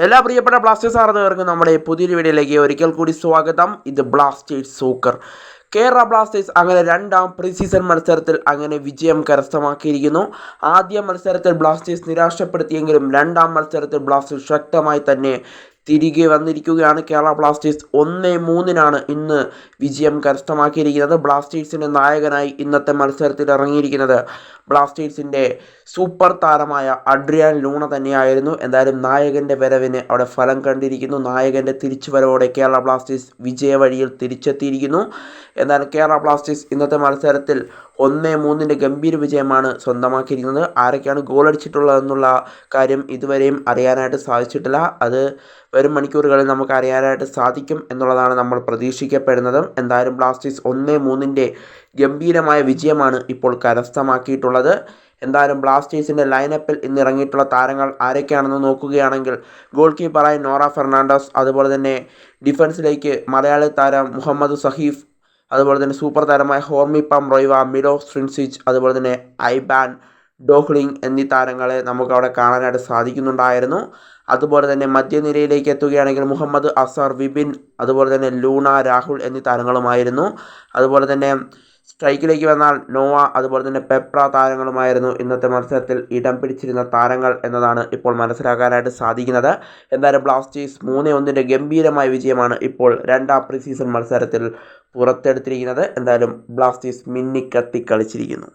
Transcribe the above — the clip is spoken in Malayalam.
എല്ലാ പ്രിയപ്പെട്ട ബ്ലാസ്റ്റേഴ്സ് ആരാധകർക്കും നമ്മുടെ പുതിയൊരു വീഡിയോയിലേക്ക് ഒരിക്കൽ കൂടി സ്വാഗതം. ഇത് ബ്ലാസ്റ്റേഴ്സ് സൂക്കർ. കേരള ബ്ലാസ്റ്റേഴ്സ് അങ്ങനെ രണ്ടാം പ്രീ സീസൺ മത്സരത്തിൽ അങ്ങനെ വിജയം കരസ്ഥമാക്കിയിരിക്കുന്നു. ആദ്യ മത്സരത്തിൽ ബ്ലാസ്റ്റേഴ്സ് നിരാശപ്പെടുത്തിയെങ്കിലും രണ്ടാം മത്സരത്തിൽ ബ്ലാസ്റ്റേഴ്സ് ശക്തമായി തന്നെ തിരികെ വന്നിരിക്കുകയാണ്. കേരള ബ്ലാസ്റ്റേഴ്സ് 1-3 ഇന്ന് വിജയം കരസ്ഥമാക്കിയിരിക്കുന്നത്. ബ്ലാസ്റ്റേഴ്സിൻ്റെ നായകനായി ഇന്നത്തെ മത്സരത്തിൽ ഇറങ്ങിയിരിക്കുന്നത് ബ്ലാസ്റ്റേഴ്സിൻ്റെ സൂപ്പർ താരമായ അഡ്രിയാൻ ലൂണ തന്നെയായിരുന്നു. എന്തായാലും നായകൻ്റെ വരവിന് അവിടെ ഫലം കണ്ടിരിക്കുന്നു. നായകൻ്റെ തിരിച്ചുവരവോടെ കേരള ബ്ലാസ്റ്റേഴ്സ് വിജയവഴിയിൽ തിരിച്ചെത്തിയിരിക്കുന്നു. എന്തായാലും കേരള ബ്ലാസ്റ്റേഴ്സ് ഇന്നത്തെ മത്സരത്തിൽ 1-3 ഗംഭീര വിജയമാണ് സ്വന്തമാക്കിയിരിക്കുന്നത്. ആരൊക്കെയാണ് ഗോൾ അടിച്ചിട്ടുള്ളതെന്നുള്ള കാര്യം ഇതുവരെയും അറിയാനായിട്ട് സാധിച്ചിട്ടില്ല. അത് വരും മണിക്കൂറുകളിൽ നമുക്ക് അറിയാനായിട്ട് സാധിക്കും എന്നുള്ളതാണ് നമ്മൾ പ്രതീക്ഷിക്കപ്പെടുന്നത്. എന്തായാലും ബ്ലാസ്റ്റേഴ്സ് 1-3 ഗംഭീരമായ വിജയമാണ് ഇപ്പോൾ കരസ്ഥമാക്കിയിട്ടുള്ളത്. എന്തായാലും ബ്ലാസ്റ്റേഴ്സിൻ്റെ ലൈനപ്പിൽ ഇന്ന് ഇറങ്ങിയിട്ടുള്ള താരങ്ങൾ ആരൊക്കെയാണെന്ന് നോക്കുകയാണെങ്കിൽ ഗോൾ കീപ്പറായി നോറ ഫെർണാണ്ടസ്, അതുപോലെ തന്നെ ഡിഫൻസിലേക്ക് മലയാളി താരം മുഹമ്മദ് സഹീഫ്, അതുപോലെ തന്നെ സൂപ്പർ താരമായ ഹോർമിപ്പം റോയ്വ, മിലോ സ്ട്രിൻസിച്ച്, അതുപോലെ തന്നെ ഐബാൻ ഡോഹ്ലിംഗ് എന്നീ താരങ്ങളെ നമുക്ക് അവിടെ കാണാനായിട്ട് സാധിക്കുന്നുണ്ടായിരുന്നു. അതുപോലെ തന്നെ മധ്യനിരയിലേക്ക് എത്തുകയാണെങ്കിൽ മുഹമ്മദ് അസർ, വിപിൻ, അതുപോലെ തന്നെ ലൂണ, രാഹുൽ എന്നീ താരങ്ങളുമായിരുന്നു. അതുപോലെ തന്നെ സ്ട്രൈക്കിലേക്ക് വന്നാൽ നോവ, അതുപോലെ തന്നെ പെപ്ര താരങ്ങളുമായിരുന്നു ഇന്നത്തെ മത്സരത്തിൽ ഇടം പിടിച്ചിരുന്ന താരങ്ങൾ എന്നതാണ് ഇപ്പോൾ മനസ്സിലാക്കാനായിട്ട് സാധിക്കുന്നത്. എന്തായാലും ബ്ലാസ്റ്റേഴ്സ് 3-1 ഗംഭീരമായ വിജയമാണ് ഇപ്പോൾ രണ്ടാം പ്രീ സീസൺ മത്സരത്തിൽ പുറത്തെടുത്തിരിക്കുന്നത്. എന്തായാലും ബ്ലാസ്റ്റേഴ്സ് മിന്നിക്കത്തി കളിച്ചിരിക്കുന്നു.